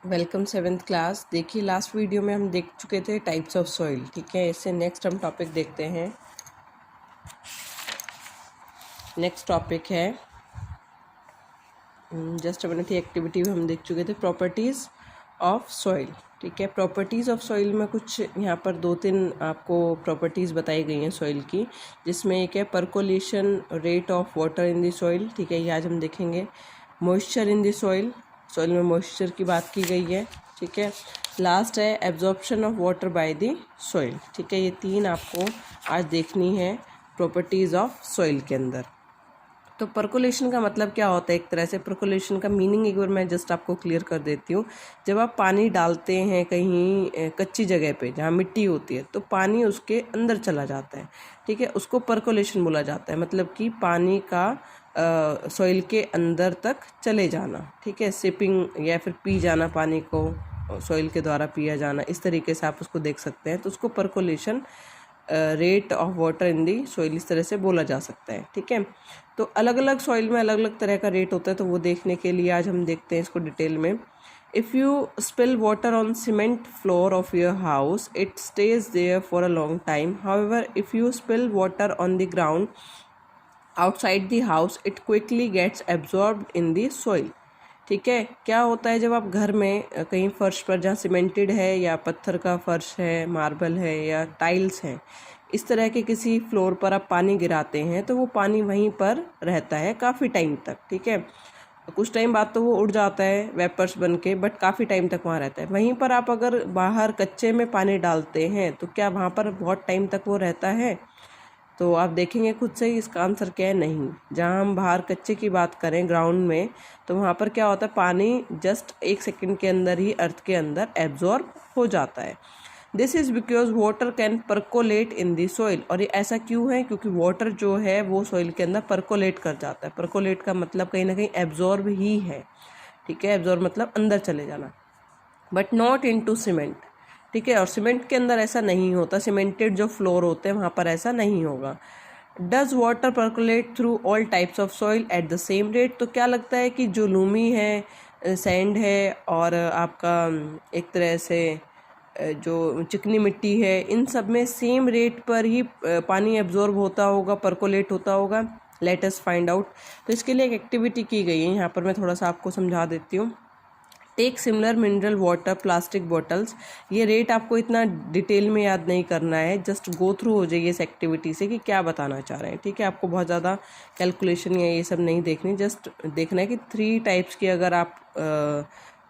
Welcome 7th class. देखिए last video में हम देख चुके थे टाइप्स ऑफ सॉइल। ठीक है, इससे नेक्स्ट हम टॉपिक देखते हैं। नेक्स्ट टॉपिक है जस्ट मिनट, एक्टिविटी हम देख चुके थे प्रॉपर्टीज़ ऑफ सॉइल। ठीक है, प्रॉपर्टीज़ ऑफ सॉइल में कुछ यहाँ पर 2-3 आपको प्रॉपर्टीज़ बताई गई हैं सॉइल की, जिसमें एक है percolation rate of water in the soil. ठीक है, ये आज हम देखेंगे। Moisture in the soil, soil में मॉइस्चर की बात की गई है। ठीक है, लास्ट है absorption of water by the soil. ठीक है, ये 3 आपको आज देखनी है प्रॉपर्टीज़ ऑफ सॉइल के अंदर। तो परकोलेशन का मतलब क्या होता है? एक तरह से परकोलेशन का मीनिंग एक बार मैं जस्ट आपको क्लियर कर देती हूँ। जब आप पानी डालते हैं कहीं कच्ची जगह पे जहाँ मिट्टी होती है, तो पानी उसके अंदर चला जाता है। ठीक है, उसको परकोलेशन बोला जाता है, मतलब कि पानी का सॉइल के अंदर तक चले जाना। ठीक है, सिपिंग या फिर पी जाना, पानी को सॉइल के द्वारा पिया जाना, इस तरीके से आप उसको देख सकते हैं। तो उसको percolation rate of water in the soil इस तरह से बोला जा सकता है। ठीक है, तो अलग अलग सॉइल में अलग अलग तरह का रेट होता है, तो वो देखने के लिए आज हम देखते हैं इसको डिटेल में। If you spill water on cement floor of your house, it stays there for a long time. However if you spill water on the ground outside the house, it quickly gets absorbed in the soil. ठीक है, क्या होता है जब आप घर में कहीं फर्श पर जहाँ सीमेंटेड है या पत्थर का फर्श है, मार्बल है या टाइल्स हैं, इस तरह के किसी फ्लोर पर आप पानी गिराते हैं, तो वो पानी वहीं पर रहता है काफ़ी टाइम तक। ठीक है, कुछ टाइम बाद तो वो उड़ जाता है वेपर्स बन के, बट काफ़ी टाइम तक वहाँ रहता है। वहीं पर आप अगर बाहर कच्चे में पानी डालते हैं, तो क्या वहाँ पर बहुत टाइम तक वो रहता है? तो आप देखेंगे खुद से ही इसका आंसर क्या है, नहीं। जहाँ हम बाहर कच्चे की बात करें ग्राउंड में, तो वहाँ पर क्या होता है, पानी जस्ट 1 सेकंड के अंदर ही अर्थ के अंदर एब्जॉर्ब हो जाता है। This is because water can percolate in the soil. और ये ऐसा क्यों है? क्योंकि वाटर जो है वो सॉइल के अंदर परकोलेट कर जाता है। परकोलेट का मतलब कहीं ना कहीं एब्जॉर्ब ही है। ठीक है, एब्जॉर्ब मतलब अंदर चले जाना, बट नॉट इनटू सीमेंट। ठीक है, और सीमेंट के अंदर ऐसा नहीं होता, सीमेंटेड जो फ्लोर होते हैं वहाँ पर ऐसा नहीं होगा। Does water percolate through all types of soil at the same rate? तो क्या लगता है कि जो लूमी है, सैंड है, और आपका एक तरह से जो चिकनी मिट्टी है, इन सब में सेम रेट पर ही पानी एब्जॉर्ब होता होगा, परकोलेट होता होगा? Let us find out. तो इसके लिए एक एक्टिविटी की गई है, यहाँ पर मैं थोड़ा सा आपको समझा देती हूँ। Take similar mineral water plastic bottles. ये रेट आपको इतना डिटेल में याद नहीं करना है, जस्ट गो थ्रू हो जाइए इस एक्टिविटी से कि क्या बताना चाह रहे हैं। ठीक है, आपको बहुत ज़्यादा कैलकुलेशन या ये सब नहीं देखनी, जस्ट देखना है कि 3 टाइप्स की अगर आप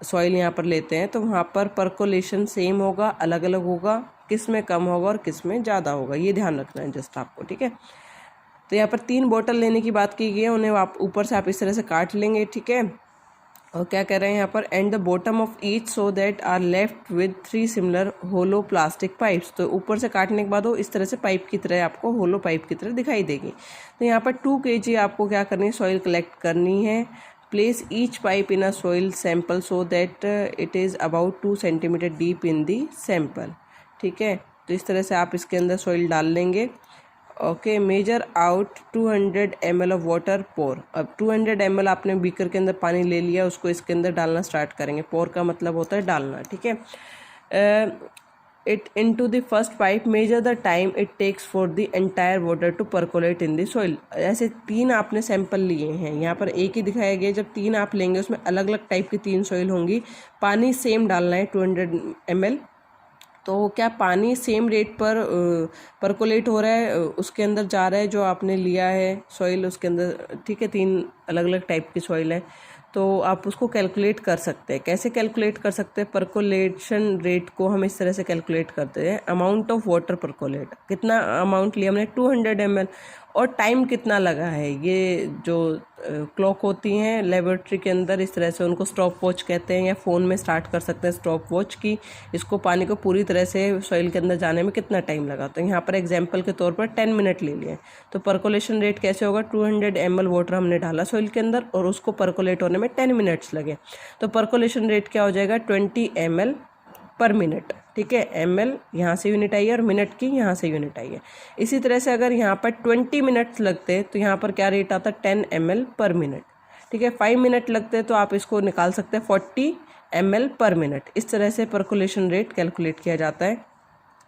सॉइल यहाँ पर लेते हैं, तो वहाँ पर परकोलेशन सेम होगा, अलग अलग होगा, किस में कम होगा और किस में ज़्यादा होगा, ये ध्यान रखना है जस्ट आपको। ठीक है, तो यहाँ पर 3 बोतल लेने की बात की गई है, उन्हें आप ऊपर से आप इस तरह से काट लेंगे। ठीक है, और क्या कह रहे हैं यहाँ पर, and the bottom of each so that are left with 3 similar hollow plastic pipes. तो ऊपर से काटने के बाद वो इस तरह से पाइप की तरह आपको होलो पाइप की तरह दिखाई देगी। तो यहाँ पर 2 kg आपको क्या करनी है, सॉइल कलेक्ट करनी है। Place each pipe in a soil sample so that it is about 2 centimetre deep in the sample. ठीक है, तो इस तरह से आप इसके अंदर सॉइल डाल लेंगे। Okay, measure out 200 ml of water pour. अब 200 ml आपने बीकर के अंदर पानी ले लिया, उसको इसके अंदर डालना स्टार्ट करेंगे। पोर का मतलब होता है डालना। ठीक है, it into the first pipe. Measure the time it takes for the entire water to percolate in the soil. ऐसे 3 आपने सैंपल लिए हैं, यहाँ पर एक ही दिखाया गया। जब 3 आप लेंगे, उसमें अलग अलग टाइप की 3 सॉइल होंगी, पानी सेम डालना है 200 ml। तो क्या पानी सेम रेट पर परकोलेट हो रहा है, उसके अंदर जा रहा है जो आपने लिया है सॉइल उसके अंदर। ठीक है, 3 अलग अलग टाइप की सॉइल है, तो आप उसको कैलकुलेट कर सकते हैं। कैसे कैलकुलेट कर सकते हैं? परकोलेशन रेट को हम इस तरह से कैलकुलेट करते हैं, अमाउंट ऑफ वाटर परकोलेट। कितना अमाउंट लिया हमने? 200 ml। और टाइम कितना लगा है? ये जो क्लॉक होती हैं लेबोरेटरी के अंदर, इस तरह से उनको स्टॉप वॉच कहते हैं, या फ़ोन में स्टार्ट कर सकते हैं स्टॉप वॉच की इसको पानी को पूरी तरह से सॉइल के अंदर जाने में कितना टाइम लगा। तो यहाँ पर एग्जांपल के तौर पर 10 मिनट ले लिए। तो परकोलेशन रेट कैसे होगा? 200 ml वाटर हमने डाला सॉइल के अंदर और उसको परकोलेट होने में 10 मिनट्स लगे, तो परकोलेशन रेट क्या हो जाएगा? 20 ml पर मिनट। ठीक है, ml यहाँ से यूनिट आई है और मिनट की यहाँ से यूनिट आई है। इसी तरह से अगर यहाँ पर 20 मिनट्स लगते तो यहाँ पर क्या रेट आता? 10 ml पर मिनट। ठीक है, 5 मिनट लगते तो आप इसको निकाल सकते हैं 40 ml पर मिनट। इस तरह से परकोलेशन रेट कैलकुलेट किया जाता है।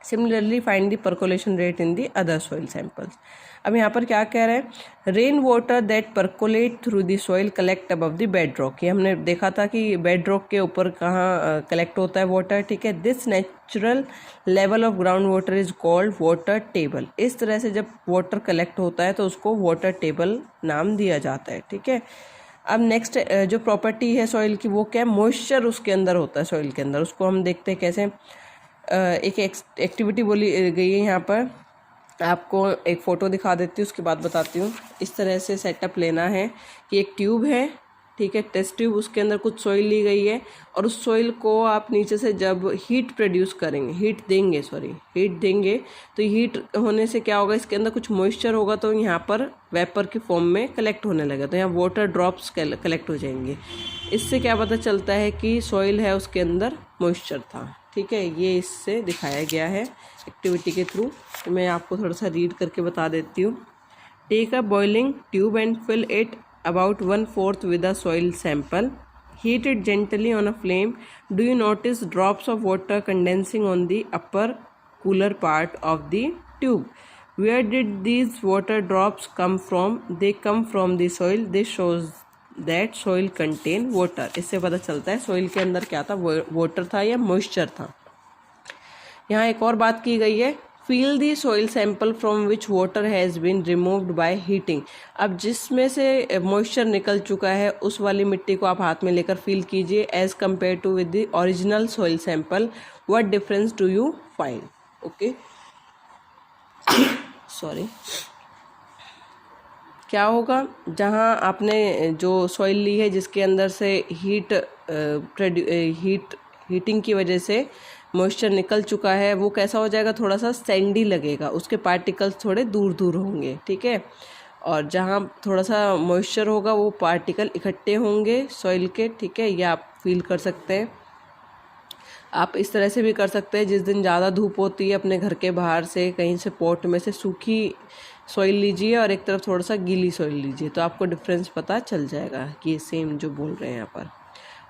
Similarly find the percolation rate in the other soil samples. अब यहाँ पर क्या कह रहे हैं, rain water that percolate through the soil collect above the bed rock. ये हमने देखा था कि बेड रॉक के ऊपर कहाँ कलेक्ट होता है वाटर, ठीक है। This natural level of ground water is called water table. इस तरह से जब वाटर कलेक्ट होता है तो उसको वाटर टेबल नाम दिया जाता है, ठीक है। अब नेक्स्ट जो प्रॉपर्टी है सॉइल की वो क्या है, मॉइस्चर उसके अंदर होता है सॉइल के अंदर। उसको हम देखते हैं कैसे। एक एक्टिविटी बोली गई है यहाँ पर, आपको एक फ़ोटो दिखा देती हूँ, उसके बाद बताती हूँ। इस तरह से सेटअप लेना है कि एक ट्यूब है, ठीक है, टेस्ट ट्यूब, उसके अंदर कुछ सॉइल ली गई है और उस सॉइल को आप नीचे से जब हीट प्रोड्यूस करेंगे, हीट देंगे तो हीट होने से क्या होगा, इसके अंदर कुछ मॉइस्चर होगा तो यहाँ पर वेपर की फॉर्म में कलेक्ट होने लगेगा, तो यहाँ वाटर ड्रॉप्स कलेक्ट हो जाएंगे। इससे क्या पता चलता है कि सॉइल है उसके अंदर मॉइस्चर था, ठीक है। ये इससे दिखाया गया है एक्टिविटी के थ्रू। तो मैं आपको थोड़ा सा रीड करके बता देती हूँ। Take a boiling tube and fill it about 1/4 with a soil sample. Heat it gently on a flame. Do you notice drops of water condensing on the upper cooler part of the tube? Where did these water drops come from? They come from the soil. This shows that soil contain water. इससे पता चलता है soil के अंदर क्या था, water था या moisture था। यहाँ एक और बात की गई है, feel the soil sample from which water has been removed by heating. अब जिसमें से मॉइस्चर निकल चुका है उस वाली मिट्टी को आप हाथ में लेकर फील कीजिए as compare to with the original soil sample. What difference do you find? Okay, sorry. क्या होगा, जहाँ आपने जो सॉइल ली है जिसके अंदर से हीटिंग की वजह से मॉइस्चर निकल चुका है, वो कैसा हो जाएगा, थोड़ा सा सैंडी लगेगा, उसके पार्टिकल्स थोड़े दूर दूर होंगे, ठीक है। और जहाँ थोड़ा सा मॉइस्चर होगा वो पार्टिकल इकट्ठे होंगे सॉइल के, ठीक है। ये आप फील कर सकते हैं। आप इस तरह से भी कर सकते हैं, जिस दिन ज़्यादा धूप होती है अपने घर के बाहर से कहीं से पॉट में से सूखी सॉइल लीजिए और एक तरफ थोड़ा सा गीली सॉइल लीजिए, तो आपको डिफरेंस पता चल जाएगा कि ये सेम जो बोल रहे हैं यहाँ पर।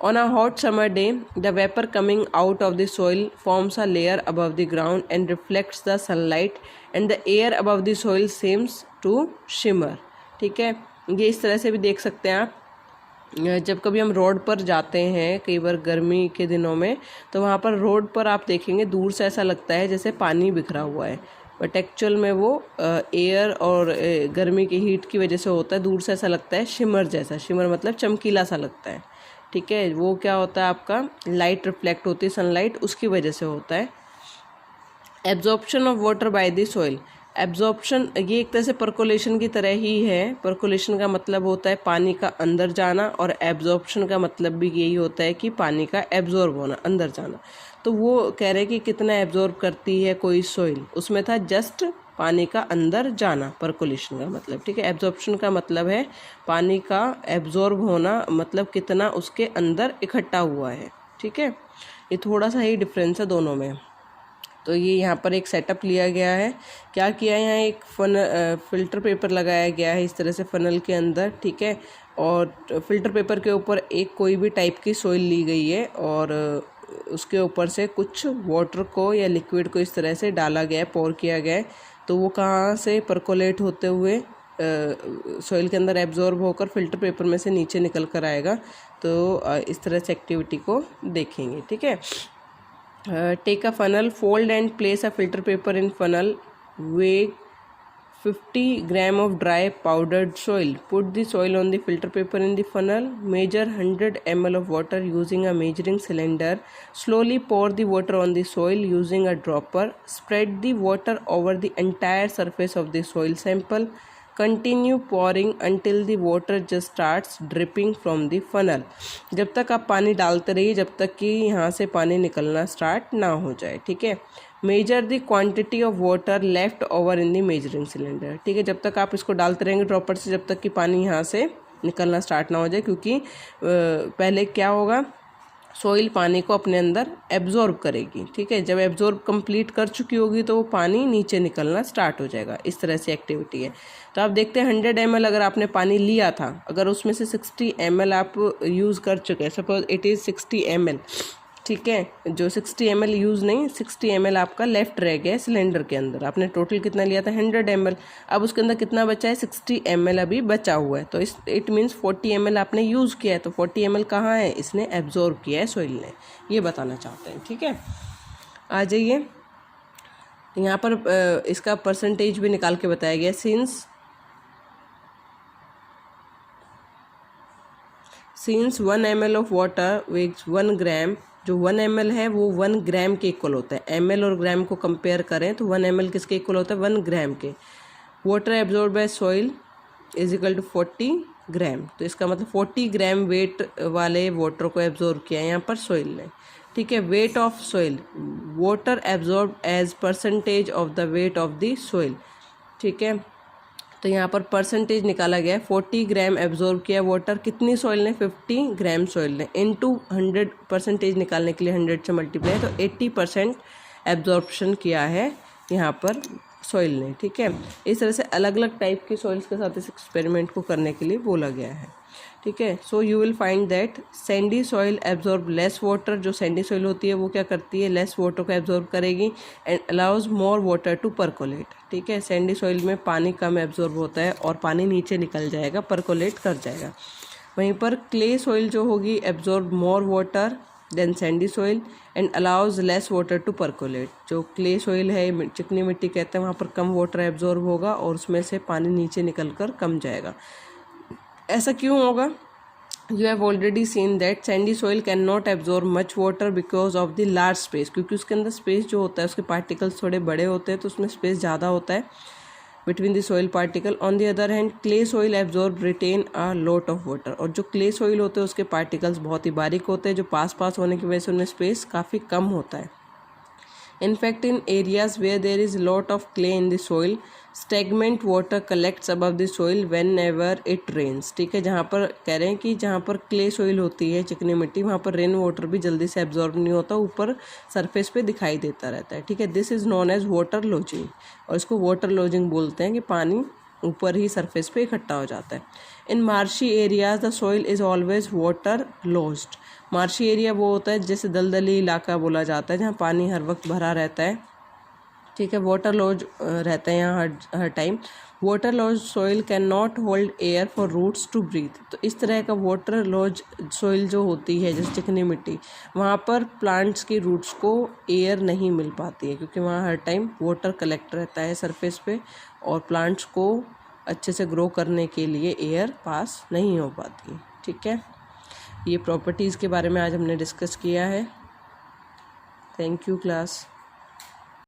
On a hot summer day, the vapor coming out of the soil forms a layer above the ground and reflects the sunlight, and the air above the soil seems to shimmer. ठीक है, ये इस तरह से भी देख सकते हैं आप। जब कभी हम रोड पर जाते हैं कई बार गर्मी के दिनों में, तो वहाँ पर रोड पर आप देखेंगे दूर से ऐसा लगता है जैसे पानी बिखरा हुआ है, बट एक्चुअल में वो एयर और गर्मी की हीट की वजह से होता है। दूर से ऐसा लगता है शिमर जैसा, शिमर मतलब चमकीला सा लगता है, ठीक है। वो क्या होता है, आपका लाइट रिफ्लेक्ट होती है सनलाइट, उसकी वजह से होता है। Absorption of water by the soil. Absorption ये एक तरह से परकोलेशन की तरह ही है। परकोलेशन का मतलब होता है पानी का अंदर जाना, और एब्जॉर्प्शन का मतलब भी यही होता है कि पानी का एब्जॉर्ब होना, अंदर जाना। तो वो कह रहे हैं कि कितना एब्जॉर्ब करती है कोई सॉइल, उसमें था जस्ट पानी का अंदर जाना, परकोलेशन का मतलब, ठीक है। एब्जॉर्प्शन का मतलब है पानी का एब्जॉर्ब होना, मतलब कितना उसके अंदर इकट्ठा हुआ है, ठीक है। ये थोड़ा सा ही डिफरेंस है दोनों में। तो ये यहाँ पर एक सेटअप लिया गया है। क्या किया है, यहाँ एक फिल्टर पेपर लगाया गया है इस तरह से फनल के अंदर, ठीक है। और फिल्टर पेपर के ऊपर एक कोई भी टाइप की सॉइल ली गई है और उसके ऊपर से कुछ वाटर को या लिक्विड को इस तरह से डाला गया है, पोर किया गया है। तो वो कहाँ से परकोलेट होते हुए सॉइल के अंदर एब्जॉर्ब होकर फिल्टर पेपर में से नीचे निकल कर आएगा। तो इस तरह से एक्टिविटी को देखेंगे, ठीक है। Take a funnel, fold and place a filter paper in funnel, weigh 50 gram of dry powdered soil. Put the soil on the filter paper in the funnel. Measure 100 ml of water using a measuring cylinder. Slowly pour the water on the soil using a dropper. Spread the water over the entire surface of the soil sample. Continue pouring until the water just starts dripping from the funnel. जब तक आप पानी डालते रहिए जब तक कि यहाँ से पानी निकलना स्टार्ट ना हो जाए, ठीक है। Measure the quantity of water left over in the measuring cylinder, ठीक है। जब तक आप इसको डालते रहेंगे ड्रॉपर से जब तक कि पानी यहाँ से निकलना स्टार्ट ना हो जाए, क्योंकि पहले क्या होगा, सॉइल पानी को अपने अंदर एब्जॉर्ब करेगी। ठीक है, जब एब्जॉर्ब कंप्लीट कर चुकी होगी तो वो पानी नीचे निकलना स्टार्ट हो जाएगा। इस तरह से एक्टिविटी है। तो आप देखते हैं 100 ml अगर आपने पानी लिया था, अगर उसमें से 60 ml आप यूज़ कर चुके हैं, सपोज इट इज़ 60 ml, ठीक है, जो 60 ml यूज़ नहीं, 60 ml आपका लेफ्ट रह गया है सिलेंडर के अंदर। आपने टोटल कितना लिया था 100 ml, अब उसके अंदर कितना बचा है 60 ml अभी बचा हुआ है। तो इट मीन्स 40 ml आपने यूज़ किया है। तो 40 ml कहाँ है, इसने एब्जॉर्ब किया है सॉइल ने, ये बताना चाहते हैं। ठीक है, आ जाइए, यहाँ पर इसका परसेंटेज भी निकाल के बताया गया। सिंस 1 ml ऑफ वाटर वेग्स 1 ग्राम, जो 1 ml है वो 1 ग्राम के इक्वल होता है। ml और ग्राम को कंपेयर करें तो 1 ml किसके इक्वल होता है, 1 ग्राम के। Water absorb by soil is equal to 40 gram. तो इसका मतलब 40 ग्राम वेट वाले वाटर को एब्जॉर्ब किया है यहाँ पर सॉइल ने। ठीक है, weight of soil, water absorb as percentage of the weight of the soil. ठीक है, तो यहाँ पर परसेंटेज निकाला गया है। 40 ग्राम एब्जॉर्ब किया वाटर, कितनी सॉइल ने, 50 ग्राम सॉइल ने, इनटू 100 परसेंटेज निकालने के लिए 100 से मल्टीप्लाई, तो 80% एब्जॉर्प्शन किया है यहाँ पर सॉइल ने। ठीक है, इस तरह से अलग अलग टाइप के सॉइल्स के साथ इस एक्सपेरिमेंट को करने के लिए बोला गया है। ठीक है, so you will find that sandy soil absorb less water. जो सैंडी सॉइल होती है वो क्या करती है, लेस वाटर को एब्जॉर्ब करेगी and allows more water to percolate. ठीक है, सैंडी सॉइल में पानी कम एब्जॉर्ब होता है और पानी नीचे निकल जाएगा, परकोलेट कर जाएगा। वहीं पर क्ले सॉइल जो होगी absorb more water than sandy soil and allows less water to percolate. जो क्ले सॉइल है, चिकनी मिट्टी कहते हैं, वहाँ पर कम वाटर एब्जॉर्ब होगा और उसमें से पानी नीचे निकल कर कम जाएगा। ऐसा क्यों होगा, you have already seen that sandy soil can not absorb much water because of the large space, क्योंकि उसके अंदर स्पेस जो होता है, उसके पार्टिकल्स थोड़े बड़े होते हैं, तो उसमें स्पेस ज़्यादा होता है between the soil particle. On the other hand clay soil absorb retain a lot of water, और जो क्ले सॉइल होते हैं उसके पार्टिकल्स बहुत ही बारीक होते हैं, जो पास होने की वजह से उनमें स्पेस काफ़ी कम होता है। In fact, in areas where there is a lot of clay in the soil, stagnant water collects above the soil whenever it rains। ठीक है, जहाँ पर कह रहे हैं कि जहाँ पर क्ले सॉइल होती है, चिकनी मिट्टी, वहाँ पर रेन वाटर भी जल्दी से एब्जॉर्ब नहीं होता, ऊपर सरफेस पे दिखाई देता रहता है। ठीक है, this is known as water logging, और इसको वाटर लॉजिंग बोलते हैं कि पानी ऊपर ही सरफेस पे इकट्ठा हो जाता है। In marshy areas the soil is always waterlogged. Marshy area वो होता है जैसे दलदली इलाका बोला जाता है, जहाँ पानी हर वक्त भरा रहता है। ठीक है, वाटर लॉज रहता है यहाँ हर time. Waterlogged soil can not hold air for roots to breathe. तो इस तरह का वाटर लॉज सॉइल जो होती है, जैसे चिकनी मिट्टी, वहाँ पर प्लांट्स की रूट्स को एयर नहीं मिल पाती है, क्योंकि वहाँ हर टाइम वाटर कलेक्ट रहता है सरफेस पे, और प्लांट्स को अच्छे से ग्रो करने के लिए एयर पास नहीं हो पाती। ठीक है, ये प्रॉपर्टीज़ के बारे में आज हमने डिस्कस किया है। Thank you class.